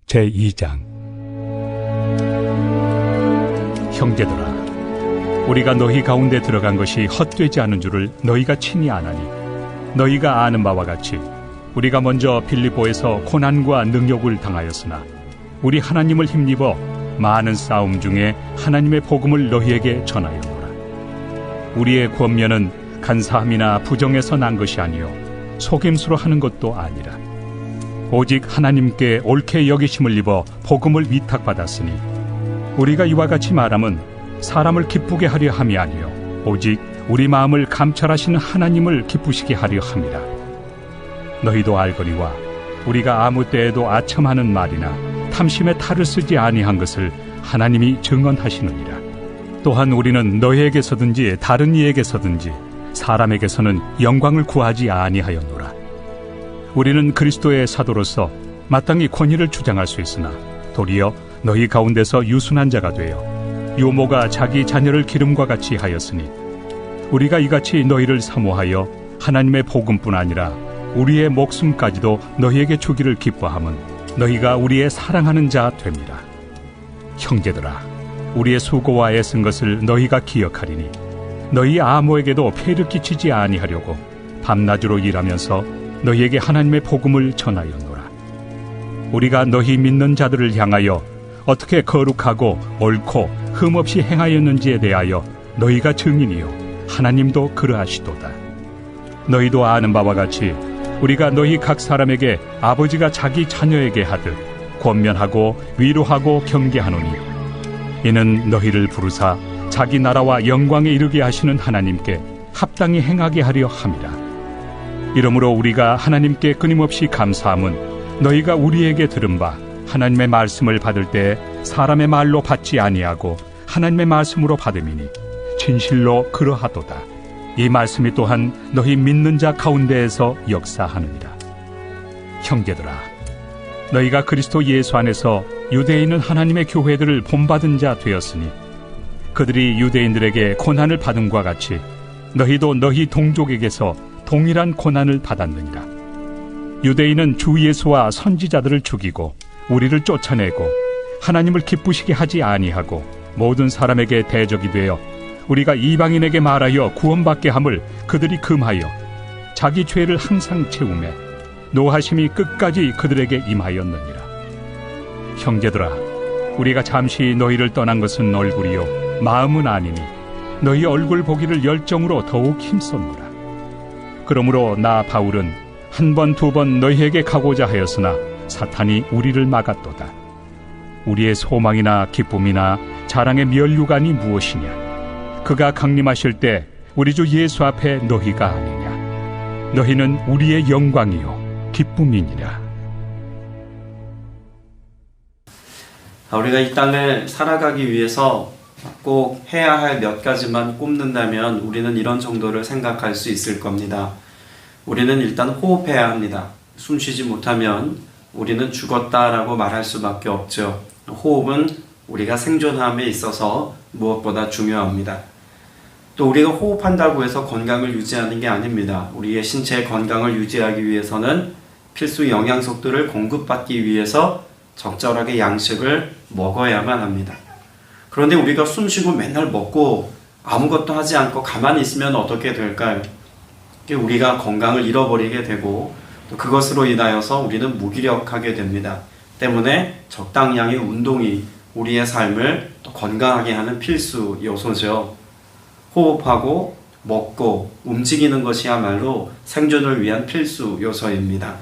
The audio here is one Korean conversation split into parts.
제2장. 형제들아, 우리가 너희 가운데 들어간 것이 헛되지 않은 줄을 너희가 친히 아나니, 너희가 아는 바와 같이 우리가 먼저 빌립보에서 고난과 능욕을 당하였으나 우리 하나님을 힘입어 많은 싸움 중에 하나님의 복음을 너희에게 전하였노라. 우리의 권면은 간사함이나 부정에서 난 것이 아니요 속임수로 하는 것도 아니라 오직 하나님께 옳게 여기심을 입어 복음을 위탁받았으니, 우리가 이와 같이 말함은 사람을 기쁘게 하려 함이 아니요 오직 우리 마음을 감찰하시는 하나님을 기쁘시게 하려 함이라. 너희도 알거니와 우리가 아무 때에도 아첨하는 말이나 탐심의 탈을 쓰지 아니한 것을 하나님이 증언하시느니라. 또한 우리는 너희에게서든지 다른 이에게서든지 사람에게서는 영광을 구하지 아니하였노라. 우리는 그리스도의 사도로서 마땅히 권위를 주장할 수 있으나 도리어 너희 가운데서 유순한 자가 되어 유모가 자기 자녀를 기름과 같이 하였으니, 우리가 이같이 너희를 사모하여 하나님의 복음뿐 아니라 우리의 목숨까지도 너희에게 주기를 기뻐함은 너희가 우리의 사랑하는 자 됨이라. 형제들아, 우리의 수고와 애쓴 것을 너희가 기억하리니 너희 아무에게도 폐를 끼치지 아니하려고 밤낮으로 일하면서 너희에게 하나님의 복음을 전하였노라. 우리가 너희 믿는 자들을 향하여 어떻게 거룩하고 옳고 흠없이 행하였는지에 대하여 너희가 증인이요 하나님도 그러하시도다. 너희도 아는 바와 같이 우리가 너희 각 사람에게 아버지가 자기 자녀에게 하듯 권면하고 위로하고 경계하노니, 이는 너희를 부르사 자기 나라와 영광에 이르게 하시는 하나님께 합당히 행하게 하려 함이라. 이러므로 우리가 하나님께 끊임없이 감사함은 너희가 우리에게 들은 바 하나님의 말씀을 받을 때 사람의 말로 받지 아니하고 하나님의 말씀으로 받음이니 진실로 그러하도다. 이 말씀이 또한 너희 믿는 자 가운데에서 역사하느니라. 형제들아, 너희가 그리스도 예수 안에서 유대에 있는 하나님의 교회들을 본받은 자 되었으니, 그들이 유대인들에게 고난을 받음과 같이 너희도 너희 동족에게서 동일한 고난을 받았느니라. 유대인은 주 예수와 선지자들을 죽이고 우리를 쫓아내고 하나님을 기쁘시게 하지 아니하고 모든 사람에게 대적이 되어 우리가 이방인에게 말하여 구원받게 함을 그들이 금하여 자기 죄를 항상 채우매 노하심이 끝까지 그들에게 임하였느니라. 형제들아, 우리가 잠시 너희를 떠난 것은 얼굴이요 마음은 아니니 너희 얼굴 보기를 열정으로 더욱 힘썼노라. 그러므로 나 바울은 한 번 두 번 너희에게 가고자 하였으나 사탄이 우리를 막았도다. 우리의 소망이나 기쁨이나 자랑의 면류관이 무엇이냐? 그가 강림하실 때 우리 주 예수 앞에 너희가 아니냐? 너희는 우리의 영광이요 기쁨이니라. 우리가 이 땅을 살아가기 위해서 꼭 해야 할 몇 가지만 꼽는다면 우리는 이런 정도를 생각할 수 있을 겁니다. 우리는 일단 호흡해야 합니다. 숨 쉬지 못하면 우리는 죽었다라고 말할 수밖에 없죠. 호흡은 우리가 생존함에 있어서 무엇보다 중요합니다. 또 우리가 호흡한다고 해서 건강을 유지하는 게 아닙니다. 우리의 신체의 건강을 유지하기 위해서는 필수 영양소들을 공급받기 위해서 적절하게 양식을 먹어야만 합니다. 그런데 우리가 숨 쉬고 맨날 먹고 아무것도 하지 않고 가만히 있으면 어떻게 될까요? 우리가 건강을 잃어버리게 되고 또 그것으로 인하여서 우리는 무기력하게 됩니다. 때문에 적당량의 운동이 우리의 삶을 또 건강하게 하는 필수 요소죠. 호흡하고 먹고 움직이는 것이야말로 생존을 위한 필수 요소입니다.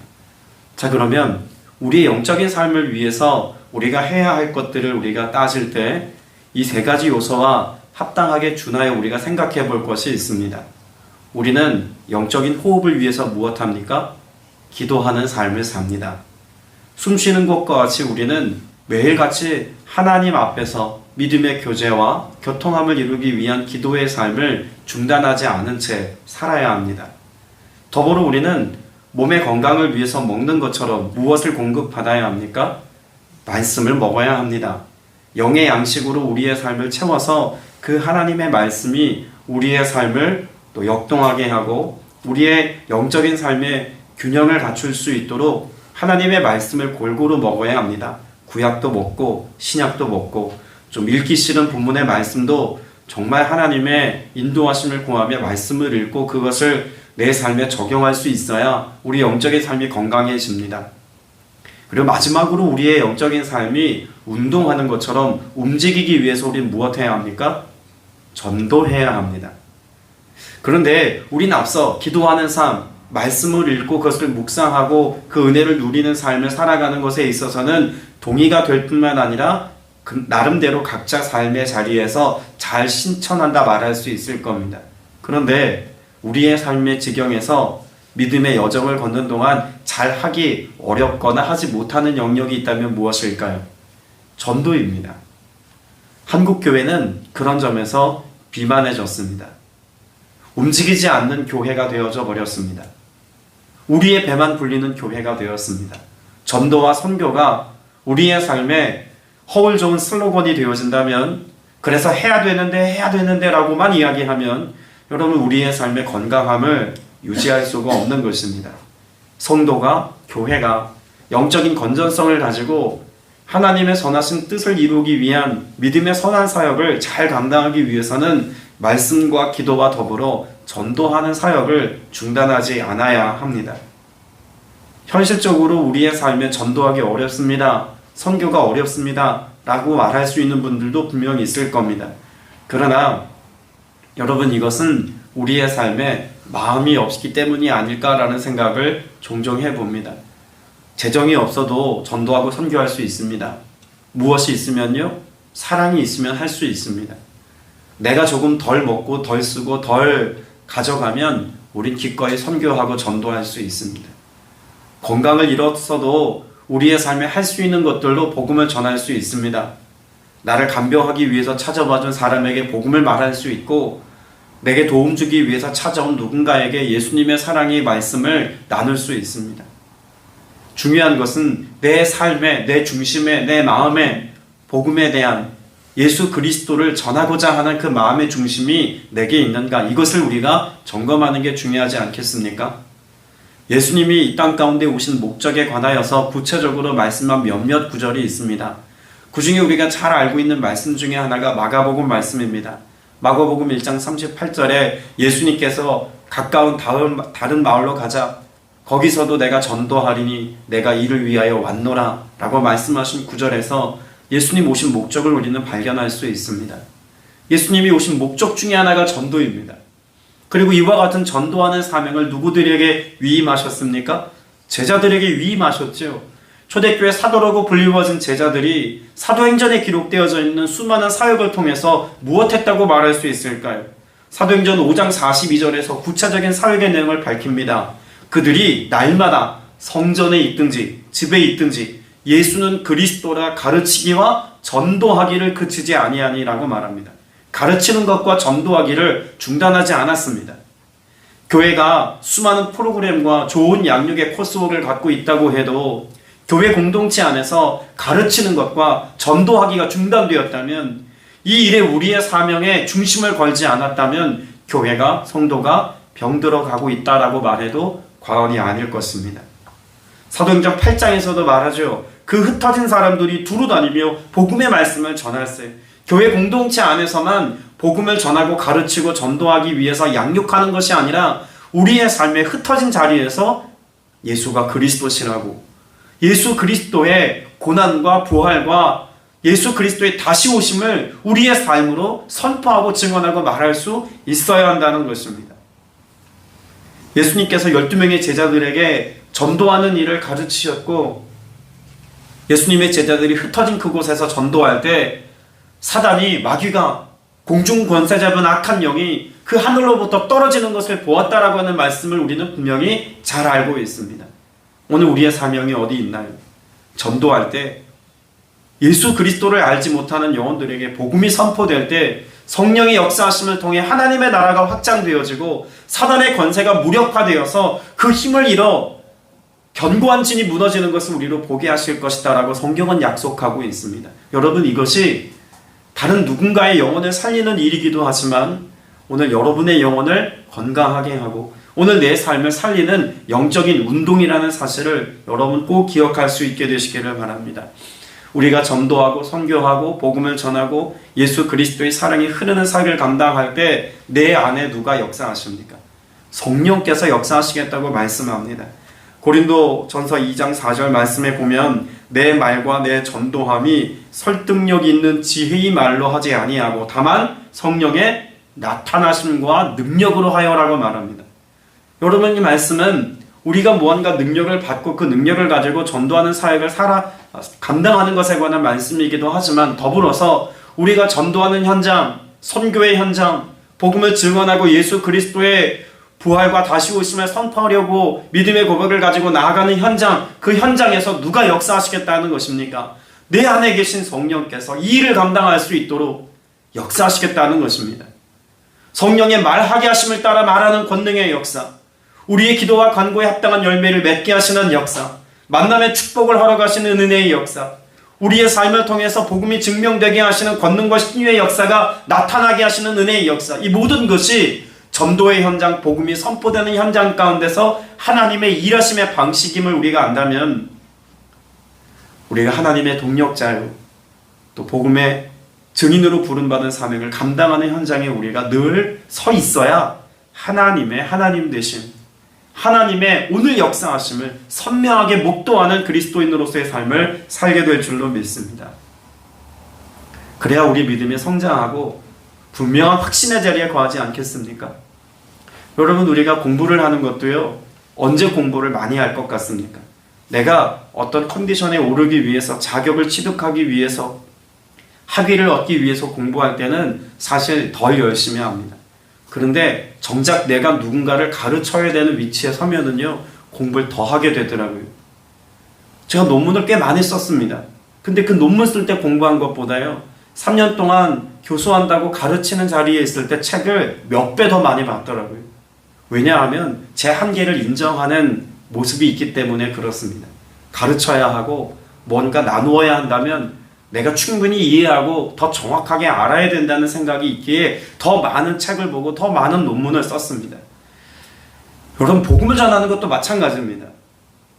자, 그러면 우리의 영적인 삶을 위해서 우리가 해야 할 것들을 우리가 따질 때 이 세 가지 요소와 합당하게 준하여 우리가 생각해 볼 것이 있습니다. 우리는 영적인 호흡을 위해서 무엇합니까? 기도하는 삶을 삽니다. 숨 쉬는 것과 같이 우리는 매일같이 하나님 앞에서 믿음의 교제와 교통함을 이루기 위한 기도의 삶을 중단하지 않은 채 살아야 합니다. 더불어 우리는 몸의 건강을 위해서 먹는 것처럼 무엇을 공급받아야 합니까? 말씀을 먹어야 합니다. 영의 양식으로 우리의 삶을 채워서 그 하나님의 말씀이 우리의 삶을 또 역동하게 하고 우리의 영적인 삶의 균형을 갖출 수 있도록 하나님의 말씀을 골고루 먹어야 합니다. 구약도 먹고 신약도 먹고 좀 읽기 싫은 본문의 말씀도 정말 하나님의 인도하심을 구하며 말씀을 읽고 그것을 내 삶에 적용할 수 있어야 우리 영적인 삶이 건강해집니다. 그리고 마지막으로 우리의 영적인 삶이 운동하는 것처럼 움직이기 위해서 우리는 무엇해야 합니까? 전도해야 합니다. 그런데 우리는 앞서 기도하는 삶, 말씀을 읽고 그것을 묵상하고 그 은혜를 누리는 삶을 살아가는 것에 있어서는 동의가 될 뿐만 아니라 나름대로 각자 삶의 자리에서 잘 실천한다 말할 수 있을 겁니다. 그런데 우리의 삶의 지경에서 믿음의 여정을 걷는 동안 잘 하기 어렵거나 하지 못하는 영역이 있다면 무엇일까요? 전도입니다. 한국 교회는 그런 점에서 비만해졌습니다. 움직이지 않는 교회가 되어져 버렸습니다. 우리의 배만 불리는 교회가 되었습니다. 전도와 선교가 우리의 삶에 허울 좋은 슬로건이 되어진다면, 그래서 해야 되는데 라고만 이야기하면 여러분 우리의 삶의 건강함을 유지할 수가 없는 것입니다. 성도가, 교회가 영적인 건전성을 가지고 하나님의 선하신 뜻을 이루기 위한 믿음의 선한 사역을 잘 감당하기 위해서는 말씀과 기도와 더불어 전도하는 사역을 중단하지 않아야 합니다. 현실적으로 우리의 삶에 전도하기 어렵습니다, 선교가 어렵습니다 라고 말할 수 있는 분들도 분명히 있을 겁니다. 그러나 여러분, 이것은 우리의 삶에 마음이 없기 때문이 아닐까라는 생각을 종종 해봅니다. 재정이 없어도 전도하고 선교할 수 있습니다. 무엇이 있으면요? 사랑이 있으면 할 수 있습니다. 내가 조금 덜 먹고 덜 쓰고 덜 가져가면 우린 기꺼이 선교하고 전도할 수 있습니다. 건강을 잃었어도 우리의 삶에 할 수 있는 것들로 복음을 전할 수 있습니다. 나를 간병하기 위해서 찾아와준 사람에게 복음을 말할 수 있고, 내게 도움 주기 위해서 찾아온 누군가에게 예수님의 사랑의 말씀을 나눌 수 있습니다. 중요한 것은 내 삶에, 내 중심에, 내 마음에 복음에 대한 예수 그리스도를 전하고자 하는 그 마음의 중심이 내게 있는가, 이것을 우리가 점검하는 게 중요하지 않겠습니까? 예수님이 이 땅 가운데 오신 목적에 관하여서 구체적으로 말씀한 몇몇 구절이 있습니다. 그 중에 우리가 잘 알고 있는 말씀 중에 하나가 마가복음 말씀입니다. 마가복음 1장 38절에 예수님께서 가까운 다른 마을로 가자, 거기서도 내가 전도하리니 내가 이를 위하여 왔노라 라고 말씀하신 구절에서 예수님 오신 목적을 우리는 발견할 수 있습니다. 예수님이 오신 목적 중에 하나가 전도입니다. 그리고 이와 같은 전도하는 사명을 누구들에게 위임하셨습니까? 제자들에게 위임하셨죠. 초대교회 사도라고 불리워진 제자들이 사도행전에 기록되어져 있는 수많은 사역을 통해서 무엇했다고 말할 수 있을까요? 사도행전 5장 42절에서 구체적인 사역의 내용을 밝힙니다. 그들이 날마다 성전에 있든지 집에 있든지 예수는 그리스도라 가르치기와 전도하기를 그치지 아니하니라고 말합니다. 가르치는 것과 전도하기를 중단하지 않았습니다. 교회가 수많은 프로그램과 좋은 양육의 코스웍을 갖고 있다고 해도 교회 공동체 안에서 가르치는 것과 전도하기가 중단되었다면, 이 일에 우리의 사명에 중심을 걸지 않았다면 교회가, 성도가 병들어 가고 있다라고 말해도 과언이 아닐 것입니다. 사도행전 8장에서도 말하죠. 그 흩어진 사람들이 두루 다니며 복음의 말씀을 전할세. 교회 공동체 안에서만 복음을 전하고 가르치고 전도하기 위해서 양육하는 것이 아니라 우리의 삶의 흩어진 자리에서 예수가 그리스도시라고, 예수 그리스도의 고난과 부활과 예수 그리스도의 다시 오심을 우리의 삶으로 선포하고 증언하고 말할 수 있어야 한다는 것입니다. 예수님께서 12명의 제자들에게 전도하는 일을 가르치셨고, 예수님의 제자들이 흩어진 그곳에서 전도할 때 사단이, 마귀가, 공중 권세 잡은 악한 영이 그 하늘로부터 떨어지는 것을 보았다라고 하는 말씀을 우리는 분명히 잘 알고 있습니다. 오늘 우리의 사명이 어디 있나요? 전도할 때, 예수 그리스도를 알지 못하는 영혼들에게 복음이 선포될 때 성령의 역사하심을 통해 하나님의 나라가 확장되어지고 사단의 권세가 무력화되어서 그 힘을 잃어 견고한 진이 무너지는 것을 우리로 보게 하실 것이다 라고 성경은 약속하고 있습니다. 여러분, 이것이 다른 누군가의 영혼을 살리는 일이기도 하지만 오늘 여러분의 영혼을 건강하게 하고 오늘 내 삶을 살리는 영적인 운동이라는 사실을 여러분 꼭 기억할 수 있게 되시기를 바랍니다. 우리가 전도하고 선교하고 복음을 전하고 예수 그리스도의 사랑이 흐르는 사역을 감당할 때 내 안에 누가 역사하십니까? 성령께서 역사하시겠다고 말씀합니다. 고린도 전서 2장 4절 말씀에 보면 내 말과 내 전도함이 설득력 있는 지혜의 말로 하지 아니하고 다만 성령의 나타나심과 능력으로 하여라고 말합니다. 여러분, 이 말씀은 우리가 무언가 능력을 받고 그 능력을 가지고 전도하는 사역을 감당하는 것에 관한 말씀이기도 하지만 더불어서 우리가 전도하는 현장, 선교의 현장, 복음을 증언하고 예수 그리스도의 부활과 다시 오심을 선포하려고 믿음의 고백을 가지고 나아가는 현장, 그 현장에서 누가 역사하시겠다는 것입니까? 내 안에 계신 성령께서 이 일을 감당할 수 있도록 역사하시겠다는 것입니다. 성령의 말하게 하심을 따라 말하는 권능의 역사, 우리의 기도와 간구에 합당한 열매를 맺게 하시는 역사, 만남의 축복을 허락하시는 은혜의 역사, 우리의 삶을 통해서 복음이 증명되게 하시는 권능과 신유의 역사가 나타나게 하시는 은혜의 역사, 이 모든 것이 전도의 현장, 복음이 선포되는 현장 가운데서 하나님의 일하심의 방식임을 우리가 안다면 우리가 하나님의 동력자요, 또 복음의 증인으로 부름받은 사명을 감당하는 현장에 우리가 늘 서 있어야 하나님 되신 하나님의 오늘 역사하심을 선명하게 목도하는 그리스도인으로서의 삶을 살게 될 줄로 믿습니다. 그래야 우리 믿음이 성장하고 분명한 확신의 자리에 거하지 않겠습니까? 여러분, 우리가 공부를 하는 것도요, 언제 공부를 많이 할 것 같습니까? 내가 어떤 컨디션에 오르기 위해서, 자격을 취득하기 위해서, 학위를 얻기 위해서 공부할 때는 사실 덜 열심히 합니다. 그런데 정작 내가 누군가를 가르쳐야 되는 위치에 서면은요, 공부를 더 하게 되더라고요. 제가 논문을 꽤 많이 썼습니다. 근데 그 논문 쓸 때 공부한 것보다요, 3년 동안 교수한다고 가르치는 자리에 있을 때 책을 몇 배 더 많이 봤더라고요. 왜냐하면 제 한계를 인정하는 모습이 있기 때문에 그렇습니다. 가르쳐야 하고 뭔가 나누어야 한다면 내가 충분히 이해하고 더 정확하게 알아야 된다는 생각이 있기에 더 많은 책을 보고 더 많은 논문을 썼습니다. 여러분, 복음을 전하는 것도 마찬가지입니다.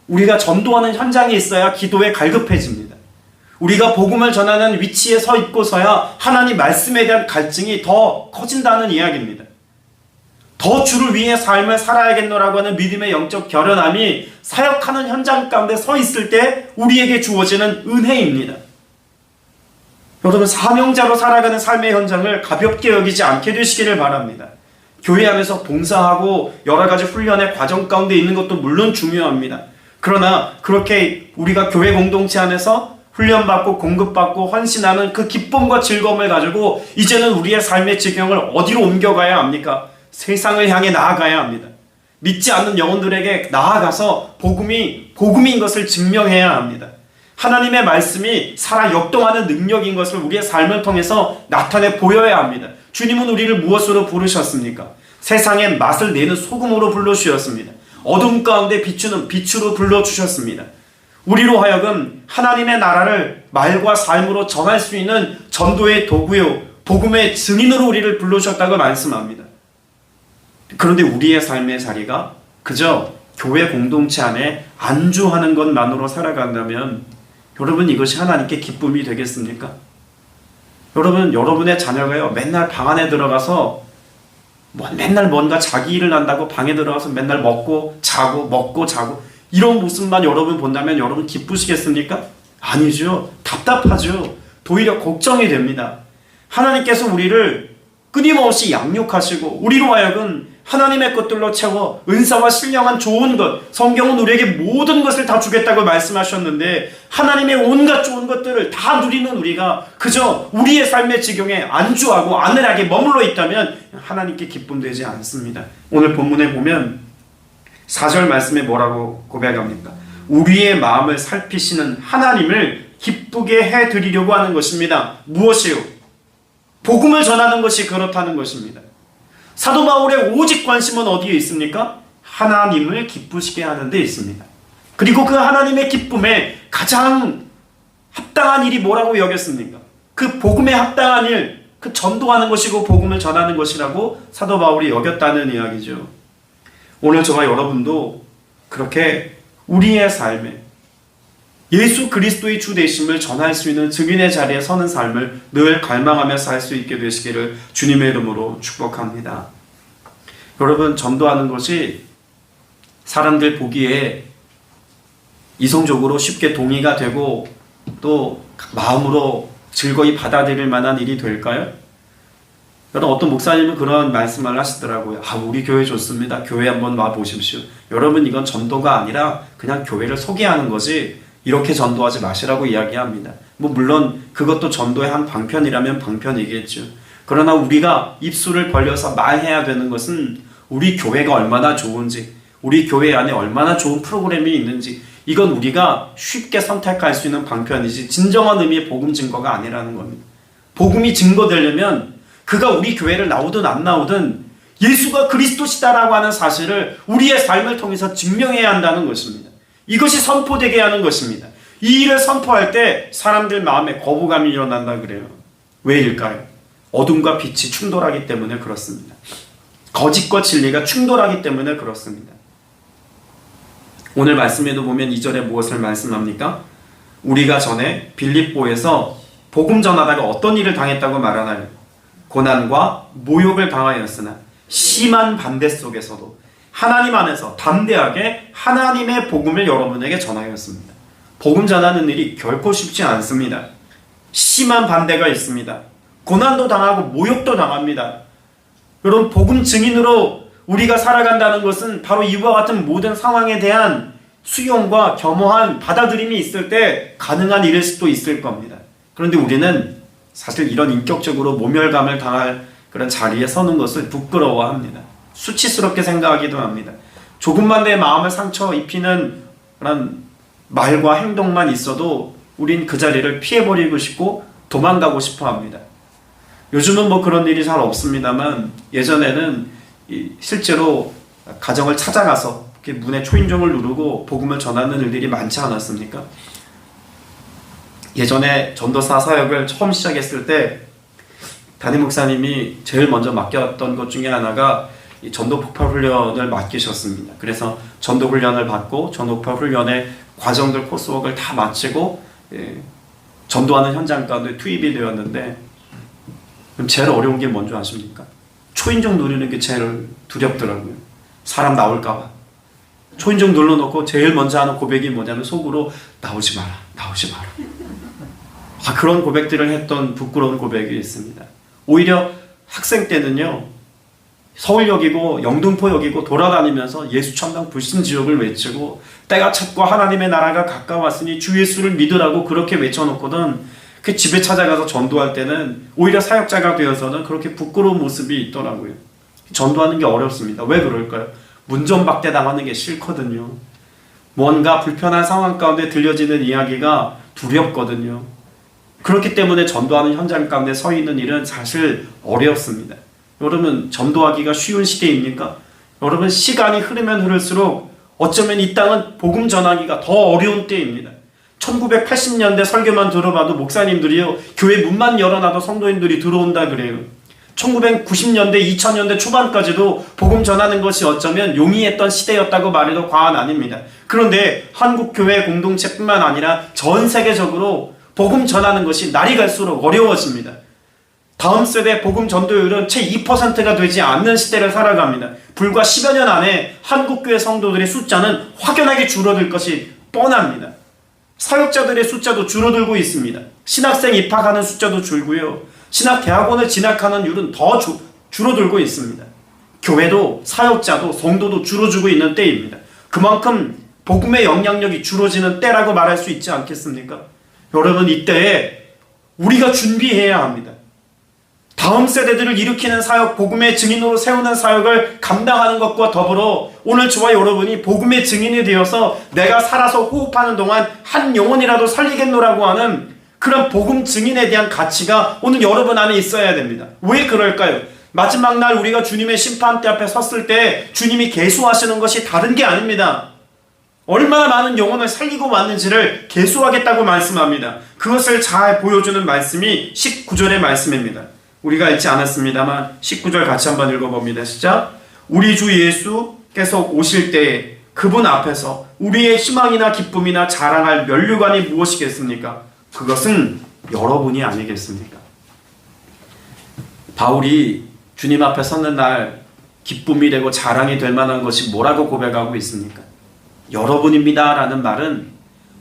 우리가 전도하는 현장에 있어야 기도에 갈급해집니다. 우리가 복음을 전하는 위치에 서 있고서야 하나님 말씀에 대한 갈증이 더 커진다는 이야기입니다. 더 주를 위해 삶을 살아야겠노라고 하는 믿음의 영적 결연함이 사역하는 현장 가운데 서 있을 때 우리에게 주어지는 은혜입니다. 여러분, 사명자로 살아가는 삶의 현장을 가볍게 여기지 않게 되시기를 바랍니다. 교회 안에서 봉사하고 여러 가지 훈련의 과정 가운데 있는 것도 물론 중요합니다. 그러나 그렇게 우리가 교회 공동체 안에서 훈련받고 공급받고 헌신하는 그 기쁨과 즐거움을 가지고 이제는 우리의 삶의 지경을 어디로 옮겨가야 합니까? 세상을 향해 나아가야 합니다. 믿지 않는 영혼들에게 나아가서 복음인 것을 증명해야 합니다. 하나님의 말씀이 살아 역동하는 능력인 것을 우리의 삶을 통해서 나타내 보여야 합니다. 주님은 우리를 무엇으로 부르셨습니까? 세상의 맛을 내는 소금으로 불러주셨습니다. 어둠 가운데 비추는 빛으로 불러주셨습니다. 우리로 하여금 하나님의 나라를 말과 삶으로 전할 수 있는 전도의 도구요, 복음의 증인으로 우리를 불러주셨다고 말씀합니다. 그런데 우리의 삶의 자리가 그저 교회 공동체 안에 안주하는 것만으로 살아간다면 여러분, 이것이 하나님께 기쁨이 되겠습니까? 여러분, 여러분의 자녀가요, 맨날 방 안에 들어가서 맨날 뭔가 자기 일을 한다고 방에 들어가서 맨날 먹고 자고 이런 모습만 여러분 본다면 여러분 기쁘시겠습니까? 아니죠. 답답하죠. 오히려 걱정이 됩니다. 하나님께서 우리를 끊임없이 양육하시고 우리로 하여금 하나님의 것들로 채워 은사와 신령한 좋은 것, 성경은 우리에게 모든 것을 다 주겠다고 말씀하셨는데 하나님의 온갖 좋은 것들을 다 누리는 우리가 그저 우리의 삶의 지경에 안주하고 안일하게 머물러 있다면 하나님께 기쁨되지 않습니다. 오늘 본문에 보면 4절 말씀에 뭐라고 고백합니까? 우리의 마음을 살피시는 하나님을 기쁘게 해드리려고 하는 것입니다. 무엇이요? 복음을 전하는 것이 그렇다는 것입니다. 사도 바울의 오직 관심은 어디에 있습니까? 하나님을 기쁘시게 하는 데 있습니다. 그리고 그 하나님의 기쁨에 가장 합당한 일이 뭐라고 여겼습니까? 그 복음에 합당한 일, 그 전도하는 것이고 복음을 전하는 것이라고 사도 바울이 여겼다는 이야기죠. 오늘 저와 여러분도 그렇게 우리의 삶에 예수 그리스도의 주 되심을 전할 수 있는 증인의 자리에 서는 삶을 늘 갈망하며 살 수 있게 되시기를 주님의 이름으로 축복합니다. 여러분, 전도하는 것이 사람들 보기에 이성적으로 쉽게 동의가 되고 또 마음으로 즐거이 받아들일 만한 일이 될까요? 여러분, 어떤 목사님은 그런 말씀을 하시더라고요. 우리 교회 좋습니다. 교회 한번 와 보십시오. 여러분, 이건 전도가 아니라 그냥 교회를 소개하는 거지 이렇게 전도하지 마시라고 이야기합니다. 물론 그것도 전도의 한 방편이라면 방편이겠죠. 그러나 우리가 입술을 벌려서 말해야 되는 것은 우리 교회가 얼마나 좋은지, 우리 교회 안에 얼마나 좋은 프로그램이 있는지, 이건 우리가 쉽게 선택할 수 있는 방편이지 진정한 의미의 복음 증거가 아니라는 겁니다. 복음이 증거되려면 그가 우리 교회를 나오든 안 나오든 예수가 그리스도시다라고 하는 사실을 우리의 삶을 통해서 증명해야 한다는 것입니다. 이것이 선포되게 하는 것입니다. 이 일을 선포할 때 사람들 마음에 거부감이 일어난다 그래요. 왜일까요? 어둠과 빛이 충돌하기 때문에 그렇습니다. 거짓과 진리가 충돌하기 때문에 그렇습니다. 오늘 말씀에도 보면 2절에 무엇을 말씀합니까? 우리가 전에 빌립보에서 복음 전하다가 어떤 일을 당했다고 말하나요? 고난과 모욕을 당하였으나 심한 반대 속에서도 하나님 안에서 담대하게 하나님의 복음을 여러분에게 전하였습니다. 복음 전하는 일이 결코 쉽지 않습니다. 심한 반대가 있습니다. 고난도 당하고 모욕도 당합니다. 여러분, 복음 증인으로 우리가 살아간다는 것은 바로 이와 같은 모든 상황에 대한 수용과 겸허한 받아들임이 있을 때 가능한 일일 수도 있을 겁니다. 그런데 우리는 사실 이런 인격적으로 모멸감을 당할 그런 자리에 서는 것을 부끄러워합니다. 수치스럽게 생각하기도 합니다. 조금만 내 마음을 상처 입히는 그런 말과 행동만 있어도 우린 그 자리를 피해버리고 싶고 도망가고 싶어 합니다. 요즘은 그런 일이 잘 없습니다만 예전에는 실제로 가정을 찾아가서 문에 초인종을 누르고 복음을 전하는 일들이 많지 않았습니까? 예전에 전도사 사역을 처음 시작했을 때 담임 목사님이 제일 먼저 맡겼던 것 중에 하나가 이 전도 폭발 훈련을 맡기셨습니다. 그래서 전도 훈련을 받고 전도 폭발 훈련의 과정들 코스웍을 다 마치고 전도하는 현장 가운데 투입이 되었는데, 그럼 제일 어려운 게 뭔지 아십니까? 초인종 누르는 게 제일 두렵더라고요. 사람 나올까봐. 초인종 눌러놓고 제일 먼저 하는 고백이 뭐냐면 속으로 나오지 마라, 나오지 마라. 그런 고백들을 했던 부끄러운 고백이 있습니다. 오히려 학생 때는요, 서울역이고 영등포역이고 돌아다니면서 예수 천당 불신지옥을 외치고 때가 찼고 하나님의 나라가 가까웠으니 주 예수를 믿으라고 그렇게 외쳐놓거든. 그 집에 찾아가서 전도할 때는 오히려 사역자가 되어서는 그렇게 부끄러운 모습이 있더라고요. 전도하는 게 어렵습니다. 왜 그럴까요? 문전박대 당하는 게 싫거든요. 뭔가 불편한 상황 가운데 들려지는 이야기가 두렵거든요. 그렇기 때문에 전도하는 현장 가운데 서 있는 일은 사실 어렵습니다. 여러분, 전도하기가 쉬운 시대입니까? 여러분, 시간이 흐르면 흐를수록 어쩌면 이 땅은 복음 전하기가 더 어려운 때입니다. 1980년대 설교만 들어봐도 목사님들이요, 교회 문만 열어놔도 성도인들이 들어온다 그래요. 1990년대, 2000년대 초반까지도 복음 전하는 것이 어쩌면 용이했던 시대였다고 말해도 과언 아닙니다. 그런데 한국교회 공동체뿐만 아니라 전 세계적으로 복음 전하는 것이 날이 갈수록 어려워집니다. 다음 세대 복음 전도율은 채 2%가 되지 않는 시대를 살아갑니다. 불과 10여 년 안에 한국교회 성도들의 숫자는 확연하게 줄어들 것이 뻔합니다. 사역자들의 숫자도 줄어들고 있습니다. 신학생 입학하는 숫자도 줄고요, 신학대학원을 진학하는 율은 더 줄어들고 있습니다. 교회도 사역자도 성도도 줄어들고 있는 때입니다. 그만큼 복음의 영향력이 줄어지는 때라고 말할 수 있지 않겠습니까? 여러분, 이때에 우리가 준비해야 합니다. 다음 세대들을 일으키는 사역, 복음의 증인으로 세우는 사역을 감당하는 것과 더불어 오늘 저와 여러분이 복음의 증인이 되어서 내가 살아서 호흡하는 동안 한 영혼이라도 살리겠노라고 하는 그런 복음 증인에 대한 가치가 오늘 여러분 안에 있어야 됩니다. 왜 그럴까요? 마지막 날 우리가 주님의 심판대 앞에 섰을 때 주님이 계수하시는 것이 다른 게 아닙니다. 얼마나 많은 영혼을 살리고 왔는지를 계수하겠다고 말씀합니다. 그것을 잘 보여주는 말씀이 19절의 말씀입니다. 우리가 읽지 않았습니다만 19절 같이 한번 읽어봅니다. 시작. 우리 주 예수께서 오실 때에 그분 앞에서 우리의 희망이나 기쁨이나 자랑할 면류관이 무엇이겠습니까? 그것은 여러분이 아니겠습니까? 바울이 주님 앞에 섰는 날 기쁨이 되고 자랑이 될 만한 것이 뭐라고 고백하고 있습니까? 여러분입니다 라는 말은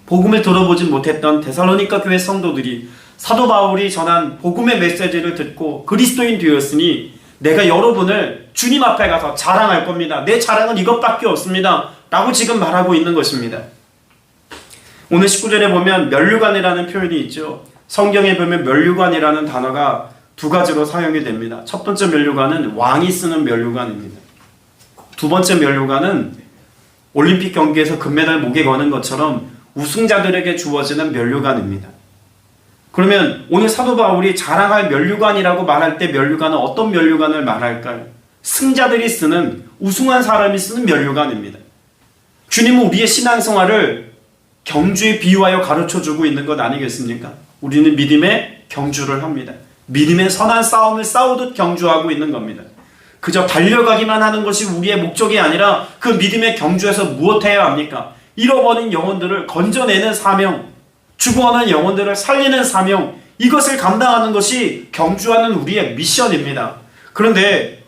복음을 들어보지 못했던 데살로니가 교회 성도들이 사도 바울이 전한 복음의 메시지를 듣고 그리스도인 되었으니 내가 여러분을 주님 앞에 가서 자랑할 겁니다. 내 자랑은 이것밖에 없습니다 라고 지금 말하고 있는 것입니다. 오늘 19절에 보면 면류관이라는 표현이 있죠. 성경에 보면 면류관이라는 단어가 두 가지로 사용이 됩니다. 첫 번째 면류관은 왕이 쓰는 면류관입니다. 두 번째 면류관은 올림픽 경기에서 금메달 목에 거는 것처럼 우승자들에게 주어지는 면류관입니다. 그러면 오늘 사도 바울이 자랑할 면류관이라고 말할 때 면류관은 어떤 면류관을 말할까요? 승자들이 쓰는, 우승한 사람이 쓰는 면류관입니다. 주님은 우리의 신앙생활을 경주에 비유하여 가르쳐주고 있는 것 아니겠습니까? 우리는 믿음의 경주를 합니다. 믿음의 선한 싸움을 싸우듯 경주하고 있는 겁니다. 그저 달려가기만 하는 것이 우리의 목적이 아니라 그 믿음의 경주에서 무엇해야 합니까? 잃어버린 영혼들을 건져내는 사명, 죽어가는 영혼들을 살리는 사명, 이것을 감당하는 것이 경주하는 우리의 미션입니다. 그런데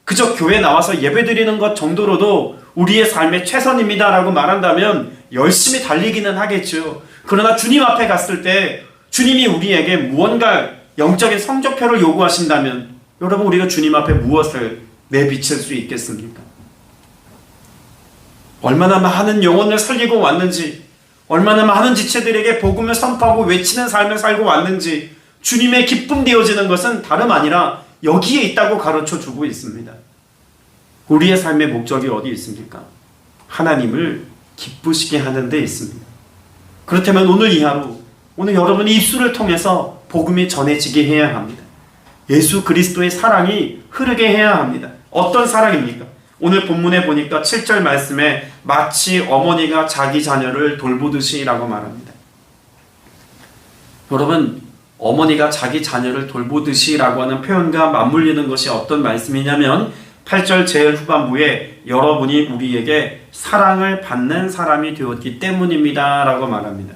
그저 교회 나와서 예배드리는 것 정도로도 우리의 삶의 최선입니다 라고 말한다면 열심히 달리기는 하겠죠. 그러나 주님 앞에 갔을 때 주님이 우리에게 무언가 영적인 성적표를 요구하신다면 여러분, 우리가 주님 앞에 무엇을 내비칠 수 있겠습니까? 얼마나 많은 영혼을 살리고 왔는지, 얼마나 많은 지체들에게 복음을 선포하고 외치는 삶을 살고 왔는지, 주님의 기쁨 되어지는 것은 다름 아니라 여기에 있다고 가르쳐주고 있습니다. 우리의 삶의 목적이 어디 있습니까? 하나님을 기쁘시게 하는 데 있습니다. 그렇다면 오늘 이 하루, 오늘 여러분의 입술을 통해서 복음이 전해지게 해야 합니다. 예수 그리스도의 사랑이 흐르게 해야 합니다. 어떤 사랑입니까? 오늘 본문에 보니까 7절 말씀에 마치 어머니가 자기 자녀를 돌보듯이 라고 말합니다. 여러분, 어머니가 자기 자녀를 돌보듯이 라고 하는 표현과 맞물리는 것이 어떤 말씀이냐면 8절 제일 후반부에 여러분이 우리에게 사랑을 받는 사람이 되었기 때문입니다 라고 말합니다.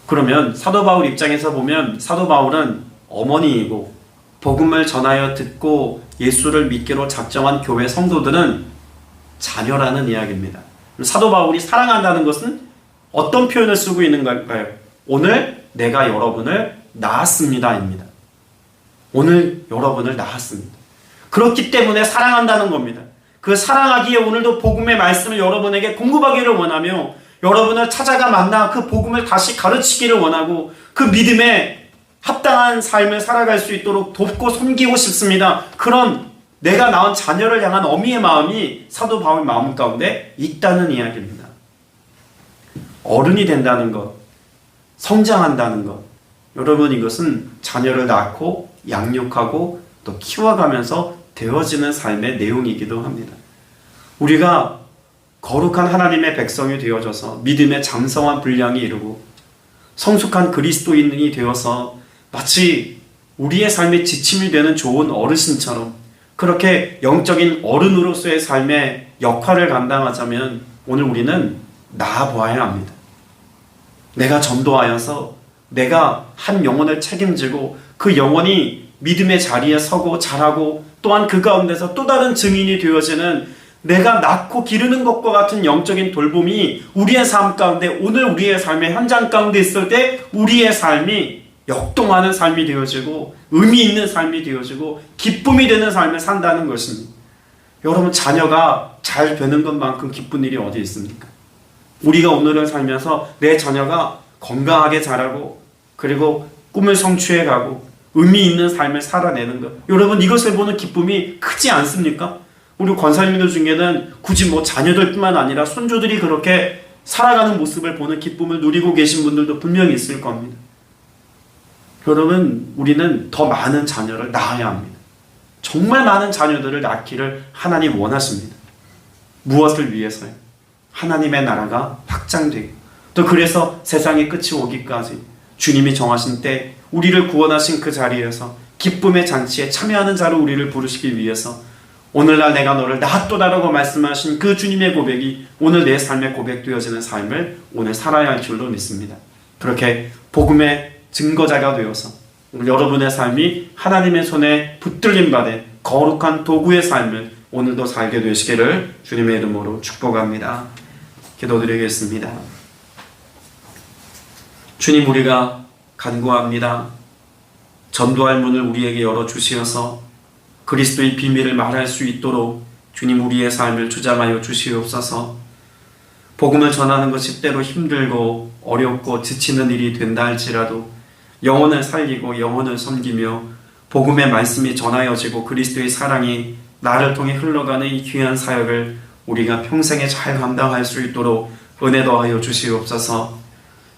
그러면 사도 바울 입장에서 보면 사도 바울은 어머니이고 복음을 전하여 듣고 예수를 믿기로 작정한 교회 성도들은 자녀라는 이야기입니다. 사도 바울이 사랑한다는 것은 어떤 표현을 쓰고 있는 걸까요? 오늘 내가 여러분을 낳았습니다 입니다. 오늘 여러분을 낳았습니다. 그렇기 때문에 사랑한다는 겁니다. 그 사랑하기에 오늘도 복음의 말씀을 여러분에게 공급하기를 원하며 여러분을 찾아가 만나 그 복음을 다시 가르치기를 원하고 그 믿음에 합당한 삶을 살아갈 수 있도록 돕고 섬기고 싶습니다. 그런 내가 낳은 자녀를 향한 어미의 마음이 사도 바울 마음 가운데 있다는 이야기입니다. 어른이 된다는 것, 성장한다는 것, 여러분 이것은 자녀를 낳고 양육하고 또 키워가면서 되어지는 삶의 내용이기도 합니다. 우리가 거룩한 하나님의 백성이 되어져서 믿음의 장성한 분량이 이루고 성숙한 그리스도인이 되어서 마치 우리의 삶의 지침이 되는 좋은 어르신처럼 그렇게 영적인 어른으로서의 삶의 역할을 감당하자면 오늘 우리는 나아보아야 합니다. 내가 전도하여서 내가 한 영혼을 책임지고 그 영혼이 믿음의 자리에 서고 자라고 또한 그 가운데서 또 다른 증인이 되어지는 내가 낳고 기르는 것과 같은 영적인 돌봄이 우리의 삶 가운데 오늘 우리의 삶의 현장 가운데 있을 때 우리의 삶이 역동하는 삶이 되어지고 의미 있는 삶이 되어지고 기쁨이 되는 삶을 산다는 것입니다. 여러분, 자녀가 잘 되는 것만큼 기쁜 일이 어디 있습니까? 우리가 오늘을 살면서 내 자녀가 건강하게 자라고 그리고 꿈을 성취해가고 의미 있는 삶을 살아내는 것, 여러분 이것을 보는 기쁨이 크지 않습니까? 우리 권사님들 중에는 굳이 자녀들뿐만 아니라 손주들이 그렇게 살아가는 모습을 보는 기쁨을 누리고 계신 분들도 분명히 있을 겁니다. 여러분, 우리는 더 많은 자녀를 낳아야 합니다. 정말 많은 자녀들을 낳기를 하나님 원하십니다. 무엇을 위해서요? 하나님의 나라가 확장되고 또 그래서 세상의 끝이 오기까지 주님이 정하신 때 우리를 구원하신 그 자리에서 기쁨의 잔치에 참여하는 자로 우리를 부르시기 위해서 오늘날 내가 너를 낫도다라고 말씀하신 그 주님의 고백이 오늘 내 삶에 고백되어지는 삶을 오늘 살아야 할 줄로 믿습니다. 그렇게 복음의 증거자가 되어서 오늘 여러분의 삶이 하나님의 손에 붙들림 받은 거룩한 도구의 삶을 오늘도 살게 되시기를 주님의 이름으로 축복합니다. 기도드리겠습니다. 주님, 우리가 간구합니다. 전도할 문을 우리에게 열어주시어서 그리스도의 비밀을 말할 수 있도록 주님 우리의 삶을 주장하여 주시옵소서. 복음을 전하는 것이 때로 힘들고 어렵고 지치는 일이 된다 할지라도 영혼을 살리고 영혼을 섬기며 복음의 말씀이 전하여지고 그리스도의 사랑이 나를 통해 흘러가는 이 귀한 사역을 우리가 평생에 잘 감당할 수 있도록 은혜 더하여 주시옵소서.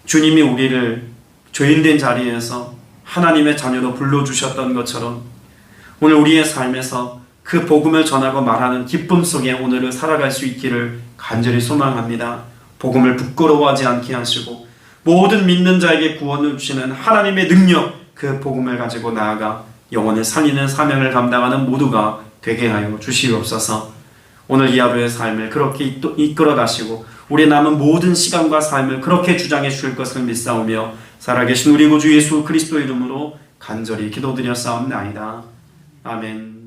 주님이 우리를 죄인된 자리에서 하나님의 자녀로 불러주셨던 것처럼 오늘 우리의 삶에서 그 복음을 전하고 말하는 기쁨 속에 오늘을 살아갈 수 있기를 간절히 소망합니다. 복음을 부끄러워하지 않게 하시고 모든 믿는 자에게 구원을 주시는 하나님의 능력, 그 복음을 가지고 나아가 영혼을 살리는 사명을 감당하는 모두가 되게 하여 주시옵소서. 오늘 이 하루의 삶을 그렇게 이끌어 가시고 우리 남은 모든 시간과 삶을 그렇게 주장해 주실 것을 믿사오며 살아계신 우리 구주 예수 그리스도 이름으로 간절히 기도드렸사옵나이다. 아멘.